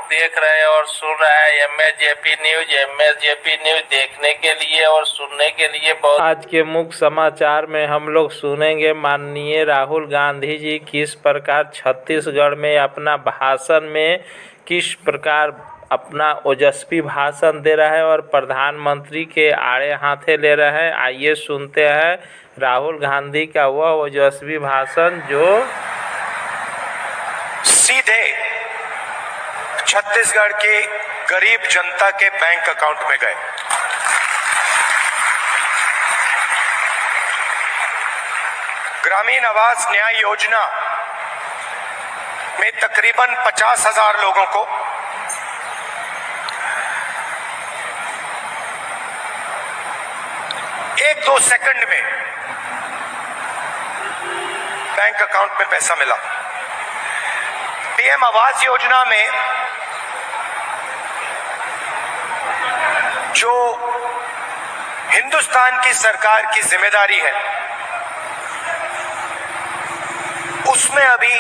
देख रहे हैं और सुन रहे हैं एमएसजेपी न्यूज देखने के लिए और सुनने के लिए बहुत। आज के मुख्य समाचार में हम लोग सुनेंगे माननीय राहुल गांधी जी किस प्रकार छत्तीसगढ़ में अपना भाषण में किस प्रकार अपना ओजस्वी भाषण दे रहा है और प्रधानमंत्री के आड़े हाथे ले रहे हैं। आइए सुनते हैं राहुल गांधी का वह ओजस्वी भाषण जो सीधे छत्तीसगढ़ के गरीब जनता के बैंक अकाउंट में गए। ग्रामीण आवास न्याय योजना में तकरीबन 50,000 लोगों को एक दो सेकंड में बैंक अकाउंट में पैसा मिला। पीएम आवास योजना में जो हिंदुस्तान की सरकार की जिम्मेदारी है, उसमें अभी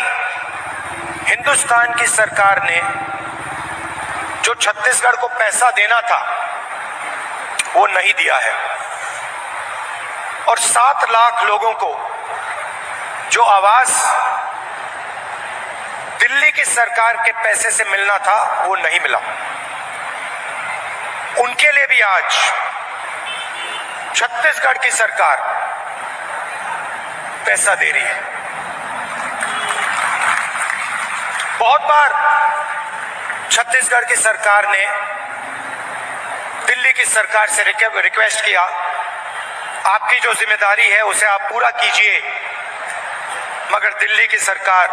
हिंदुस्तान की सरकार ने जो छत्तीसगढ़ को पैसा देना था वो नहीं दिया है और 7 लाख लोगों को जो आवास दिल्ली की सरकार के पैसे से मिलना था वो नहीं मिला। उनके लिए भी आज छत्तीसगढ़ की सरकार पैसा दे रही है। बहुत बार छत्तीसगढ़ की सरकार ने दिल्ली की सरकार से रिक्वेस्ट किया, आपकी जो जिम्मेदारी है उसे आप पूरा कीजिए, मगर दिल्ली की सरकार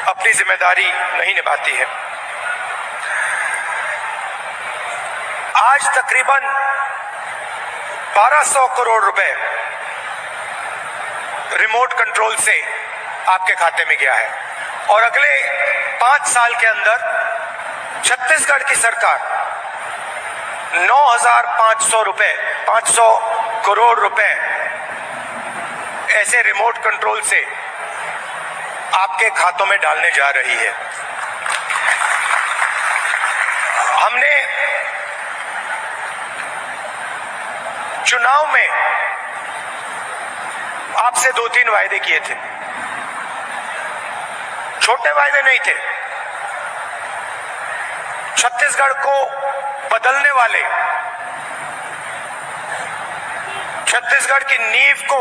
अपनी जिम्मेदारी नहीं निभाती है। आज तकरीबन 1200 करोड़ रुपए रिमोट कंट्रोल से आपके खाते में गया है और अगले 5 साल के अंदर छत्तीसगढ़ की सरकार 500 करोड़ रुपए ऐसे रिमोट कंट्रोल से आपके खातों में डालने जा रही है। हमने चुनाव में आपसे 2-3 वायदे किए थे, छोटे वायदे नहीं थे। छत्तीसगढ़ को बदलने वाले, छत्तीसगढ़ की नींव को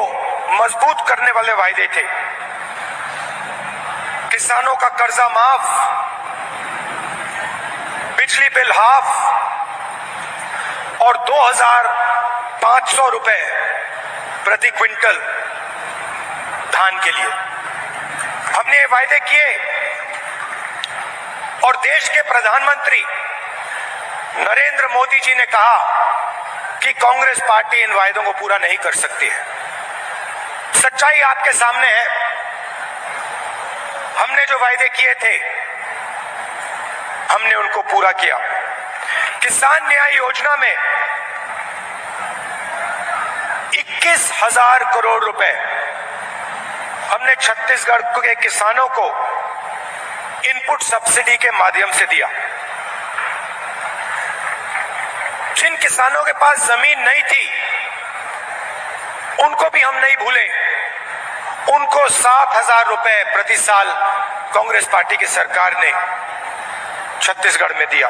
मजबूत करने वाले वायदे थे। किसानों का कर्जा माफ, बिजली बिल हाफ और 2,500 रुपए प्रति क्विंटल धान के लिए हमने ये वायदे किए और देश के प्रधानमंत्री नरेंद्र मोदी जी ने कहा कि कांग्रेस पार्टी इन वायदों को पूरा नहीं कर सकती है। सच्चाई आपके सामने है। हमने जो वायदे किए थे हमने उनको पूरा किया। किसान न्याय योजना में 21,000 करोड़ रुपए हमने छत्तीसगढ़ के किसानों को इनपुट सब्सिडी के माध्यम से दिया। जिन किसानों के पास जमीन नहीं थी उनको भी हम नहीं भूले। उनको 7,000 रुपए प्रति साल कांग्रेस पार्टी की सरकार ने छत्तीसगढ़ में दिया।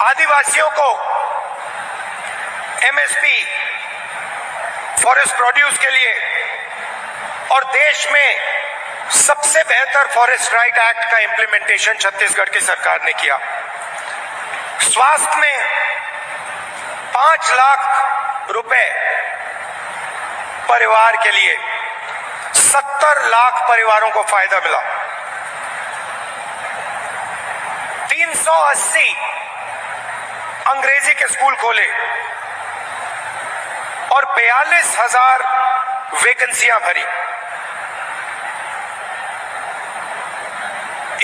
आदिवासियों को एमएसपी फॉरेस्ट प्रोड्यूस के लिए और देश में सबसे बेहतर फॉरेस्ट राइट एक्ट का इंप्लीमेंटेशन छत्तीसगढ़ की सरकार ने किया। स्वास्थ्य में 5 लाख रुपए परिवार के लिए 70 लाख परिवारों को फायदा मिला। 380 अंग्रेजी के स्कूल खोले और 42,000 वैकेंसियां भरी।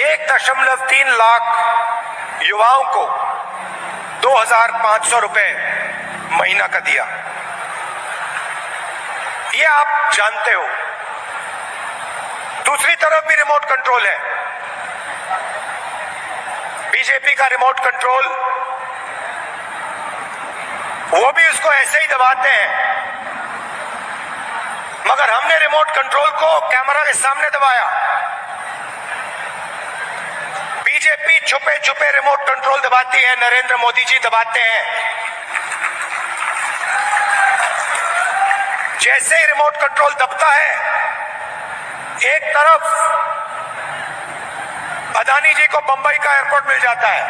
1.3 लाख युवाओं को 2,500 रुपए महीना का दिया। ये आप जानते हो। दूसरी तरफ भी रिमोट कंट्रोल है। बीजेपी का रिमोट कंट्रोल, वो भी उसको ऐसे ही दबाते हैं, मगर हमने रिमोट कंट्रोल को कैमरा के सामने दबाया। बीजेपी छुपे छुपे रिमोट कंट्रोल दबाती है, नरेंद्र मोदी जी दबाते हैं। जैसे ही रिमोट कंट्रोल दबता है, एक तरफ अदानी जी को बंबई का एयरपोर्ट मिल जाता है,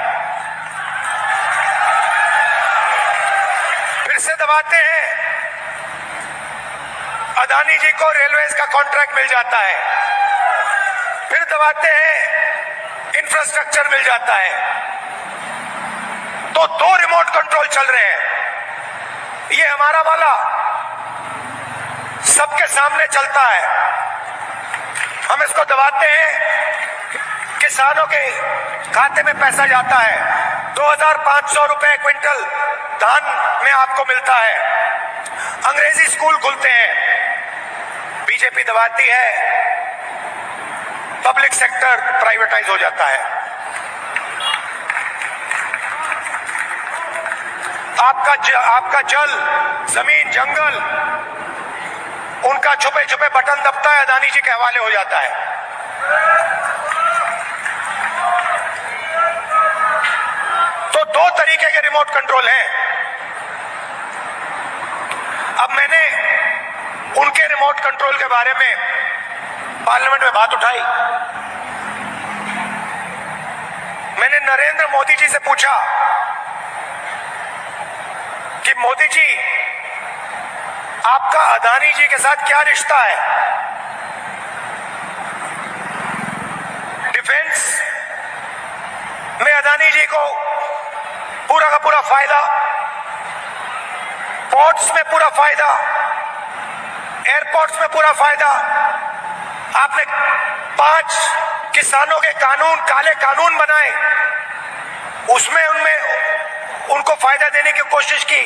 फिर से दबाते हैं, अदानी जी को रेलवेज का कॉन्ट्रैक्ट मिल जाता है, फिर दबाते हैं, इंफ्रास्ट्रक्चर मिल जाता है। तो 2 रिमोट कंट्रोल चल रहे हैं। ये हमारा वाला सबके सामने चलता है। हम इसको दबाते हैं, किसानों के खाते में पैसा जाता है। 2,500 रुपए क्विंटल धान में आपको मिलता है। अंग्रेजी स्कूल खुलते हैं। बीजेपी दबाती है, पब्लिक सेक्टर प्राइवेटाइज हो जाता है। आपका जल, जमीन, जंगल, उनका छुपे छुपे बटन दबता है, अदानी जी के हवाले हो जाता है। तो 2 तरीके के रिमोट कंट्रोल हैं। अब मैंने उनके रिमोट कंट्रोल के बारे में पार्लियामेंट में बात उठाई। मैंने नरेंद्र मोदी जी से पूछा कि मोदी जी, आपका अदानी जी के साथ क्या रिश्ता है? डिफेंस में अदानी जी को पूरा का पूरा फायदा, पोर्ट्स में पूरा फायदा, एयरपोर्ट्स में पूरा फायदा। आपने 5 किसानों के कानून, काले कानून बनाए, उसमें उनको फायदा देने की कोशिश की।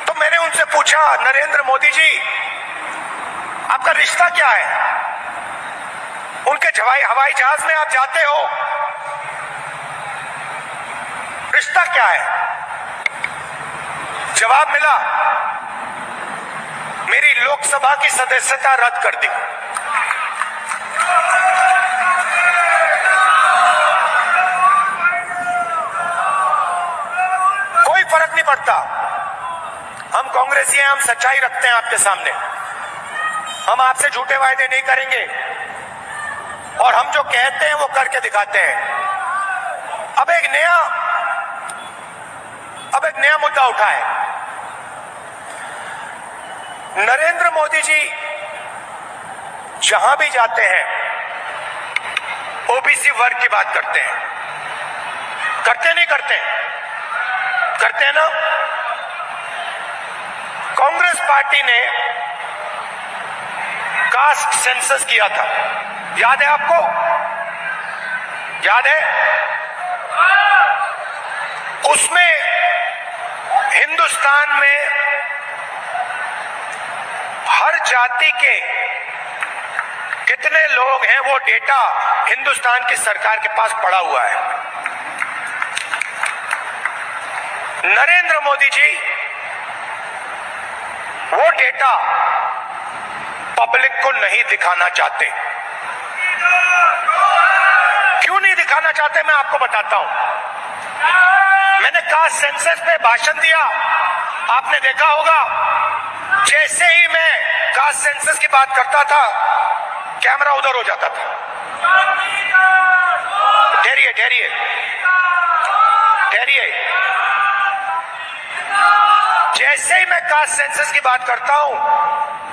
तो मैंने उनसे पूछा, नरेंद्र मोदी जी, आपका रिश्ता क्या है? उनके हवाई जहाज में आप जाते हो, रिश्ता क्या है? जवाब मिला, मेरी लोकसभा की सदस्यता रद्द कर दी। कोई फर्क नहीं पड़ता। हम कांग्रेसी हैं, हम सच्चाई रखते हैं आपके सामने। हम आपसे झूठे वायदे नहीं करेंगे और हम जो कहते हैं वो करके दिखाते हैं। अब एक नया मुद्दा उठा है। नरेंद्र मोदी जी जहां भी जाते हैं ओबीसी वर्ग की बात करते हैं। करते नहीं करते? करते हैं ना। कांग्रेस पार्टी ने कास्ट सेंसस किया था, याद है आपको? याद है? उसमें हिंदुस्तान में हर जाति के कितने लोग हैं वो डेटा हिंदुस्तान की सरकार के पास पड़ा हुआ है। नरेंद्र मोदी जी वो डेटा पब्लिक को नहीं दिखाना चाहते। क्यों नहीं दिखाना चाहते, मैं आपको बताता हूं। मैंने कास्ट सेंसस पे भाषण दिया, आपने देखा होगा। जैसे ही मैं कास्ट सेंसस की बात करता था, कैमरा उधर हो जाता था। ठहरिए ठहरिए ठहरिए। जैसे ही मैं कास्ट सेंसस की बात करता हूं,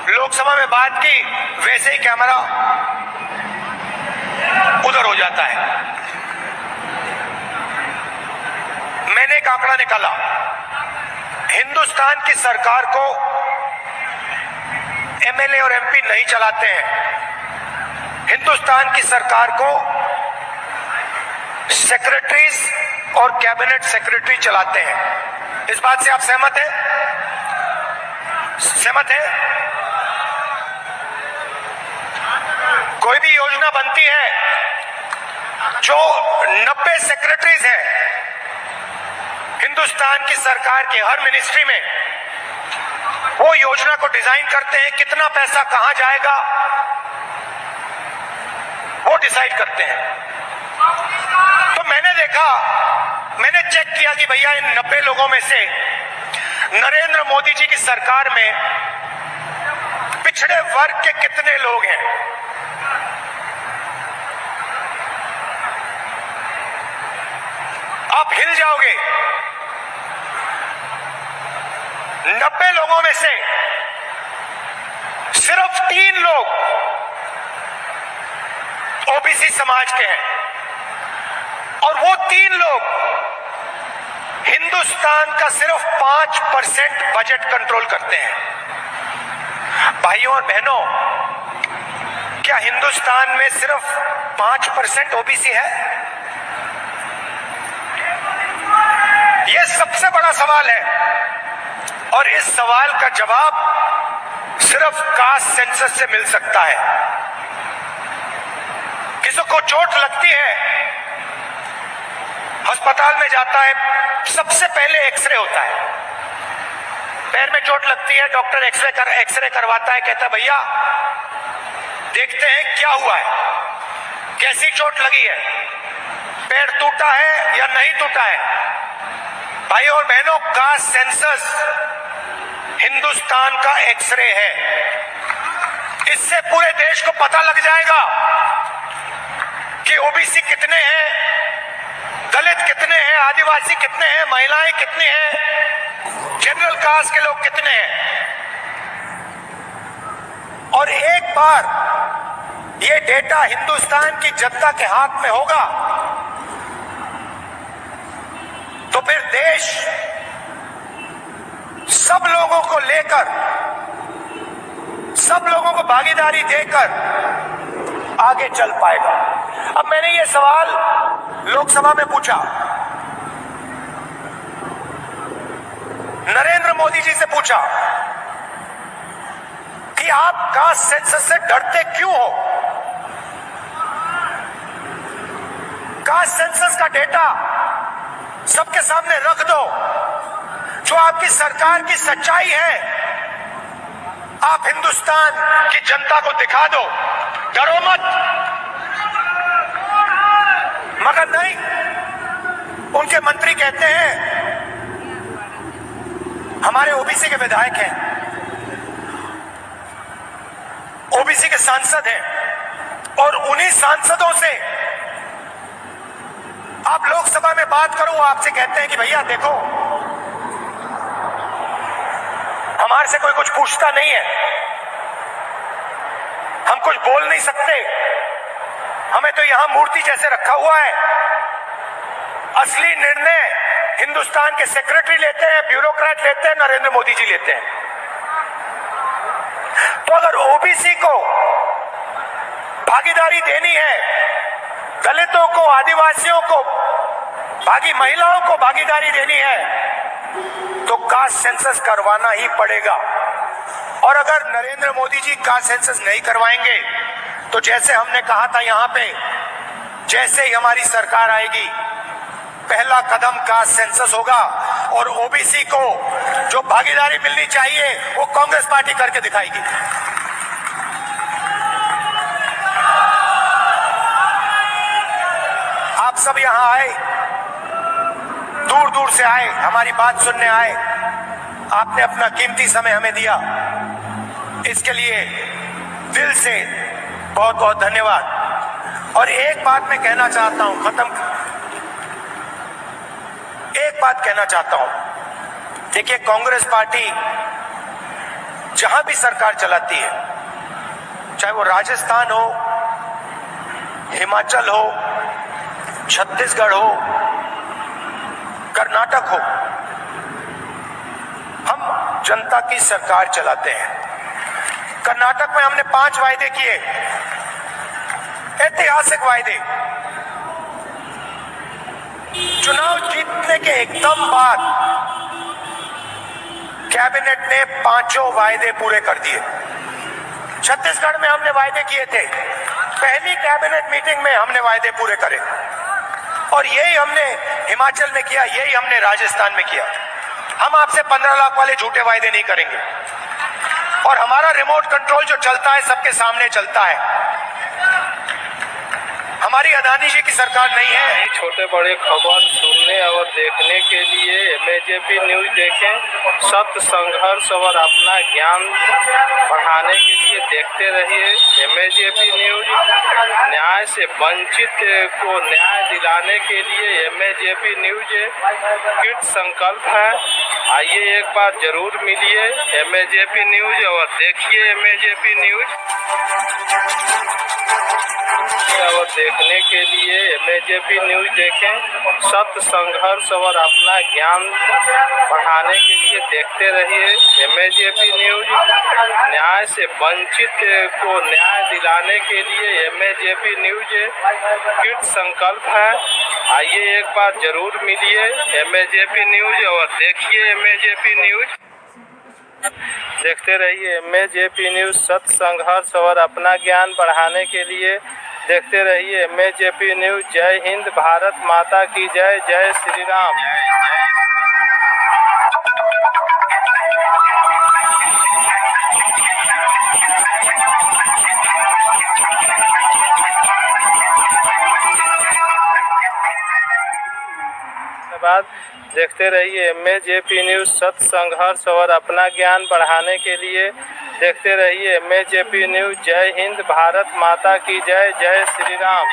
लोकसभा में बात की, वैसे ही कैमरा उधर हो जाता है। मैंने एक आंकड़ा निकाला, हिंदुस्तान की सरकार को एमएलए और एमपी नहीं चलाते हैं, हिंदुस्तान की सरकार को सेक्रेटरीज और कैबिनेट सेक्रेटरी चलाते हैं। इस बात से आप सहमत हैं? सहमत हैं? कोई भी योजना बनती है, जो 90 सेक्रेटरीज हैं हिंदुस्तान की सरकार के हर मिनिस्ट्री में, वो योजना को डिजाइन करते हैं, कितना पैसा कहां जाएगा वो डिसाइड करते हैं। तो मैंने देखा, मैंने चेक किया कि भैया इन 90 लोगों में से नरेंद्र मोदी जी की सरकार में पिछड़े वर्ग के कितने लोग हैं। आप हिल जाओगे। 90 लोगों में से सिर्फ 3 लोग ओबीसी समाज के हैं, और वो 3 लोग हिंदुस्तान का सिर्फ 5% बजट कंट्रोल करते हैं। भाइयों और बहनों, क्या हिंदुस्तान में सिर्फ 5% ओबीसी है? यह सबसे बड़ा सवाल है, और इस सवाल का जवाब सिर्फ कास्ट सेंसस से मिल सकता है। किसी को चोट लगती है, अस्पताल में जाता है, सबसे पहले एक्सरे होता है। पैर में चोट लगती है, डॉक्टर एक्सरे करवाता है, कहता है भैया देखते हैं क्या हुआ है, कैसी चोट लगी है, पैर टूटा है या नहीं टूटा है। भाइयों और बहनों, कास्ट सेंसस हिंदुस्तान का एक्सरे है। इससे पूरे देश को पता लग जाएगा कि ओबीसी कितने हैं, दलित कितने हैं, आदिवासी कितने हैं, महिलाएं कितनी हैं, जनरल कास्ट के लोग कितने हैं। और एक बार ये डेटा हिंदुस्तान की जनता के हाथ में होगा तो फिर देश सब लोगों को लेकर, सब लोगों को भागीदारी देकर आगे चल पाएगा। अब मैंने ये सवाल लोकसभा में पूछा, नरेंद्र मोदी जी से पूछा कि आप कास्ट सेंसस से डरते क्यों हो? कास्ट सेंसस का डेटा सबके सामने रख दो, जो आपकी सरकार की सच्चाई है, आप हिंदुस्तान की जनता को दिखा दो, डरो मत। मगर नहीं, उनके मंत्री कहते हैं हमारे ओबीसी के विधायक हैं, ओबीसी के सांसद हैं, और उन्हीं सांसदों से आप लोकसभा में बात करो, वो आपसे कहते हैं कि भैया देखो हमारे से कोई कुछ पूछता नहीं है, हम कुछ बोल नहीं सकते, हमें तो यहां मूर्ति जैसे रखा हुआ है। असली निर्णय हिंदुस्तान के सेक्रेटरी लेते हैं, ब्यूरोक्रेट लेते हैं, नरेंद्र मोदी जी लेते हैं। तो अगर ओबीसी को भागीदारी देनी है, दलितों को, आदिवासियों को, महिलाओं को भागीदारी देनी है, तो कास्ट सेंसस करवाना ही पड़ेगा। और अगर नरेंद्र मोदी जी कास्ट सेंसस नहीं करवाएंगे तो जैसे हमने कहा था यहां पे, जैसे ही हमारी सरकार आएगी पहला कदम कास्ट सेंसस होगा, और ओबीसी को जो भागीदारी मिलनी चाहिए वो कांग्रेस पार्टी करके दिखाएगी। आप सब यहां आए, दूर दूर से आए, हमारी बात सुनने आए, आपने अपना कीमती समय हमें दिया, इसके लिए दिल से बहुत बहुत धन्यवाद। और एक बात मैं कहना चाहता हूं, एक बात कहना चाहता हूं, देखिए, कांग्रेस पार्टी जहां भी सरकार चलाती है, चाहे वो राजस्थान हो, हिमाचल हो, छत्तीसगढ़ हो, कर्नाटक हो, हम जनता की सरकार चलाते हैं। कर्नाटक में हमने 5 वायदे किए, ऐतिहासिक वायदे। चुनाव जीतने के एकदम बाद कैबिनेट ने 5 वायदे पूरे कर दिए। छत्तीसगढ़ में हमने वायदे किए थे, पहली कैबिनेट मीटिंग में हमने वायदे पूरे करे, और यही हमने हिमाचल में किया, यही हमने राजस्थान में किया। हम आपसे 15 लाख वाले झूठे वायदे नहीं करेंगे, और हमारा रिमोट कंट्रोल जो चलता है सबके सामने चलता है। हमारी अदानी जी की सरकार नहीं है। छोटे बड़े खबर सुनने और देखने के लिए एमएजेपी न्यूज देखें। सत्य, संघर्ष और अपना ज्ञान बढ़ाने के लिए देखते रहिए एमएजेपी न्यूज। न्याय से वंचित को न्याय दिलाने के लिए एमएजेपी न्यूज कृत संकल्प है। आइए एक बार जरूर मिलिए एमएजेपी न्यूज और देखिए एमएजेपी न्यूज। और देखने के लिए एमएजेपी न्यूज देखें। सत्य, संघर्ष और अपना ज्ञान बढ़ाने के लिए देखते रहिए एमएजेपी न्यूज। न्याय से वंचित को न्याय दिलाने के लिए एमएजेपी न्यूज कृत संकल्प है। आइए एक बार जरूर मिलिए एमएजेपी न्यूज और देखिए एमएजेपी न्यूज। देखते रहिए एमएजेपी न्यूज। सत्य, संघर्ष और अपना ज्ञान बढ़ाने के लिए देखते रहिए एमएजेपी न्यूज। जय हिंद, भारत माता की जय। जय श्री राम। धन्यवाद। देखते रहिए एमएजेपी न्यूज। सत्य, संघर्ष और अपना ज्ञान बढ़ाने के लिए देखते रहिए एमएजेपी न्यूज। जय हिंद, भारत माता की जय। जय श्री राम।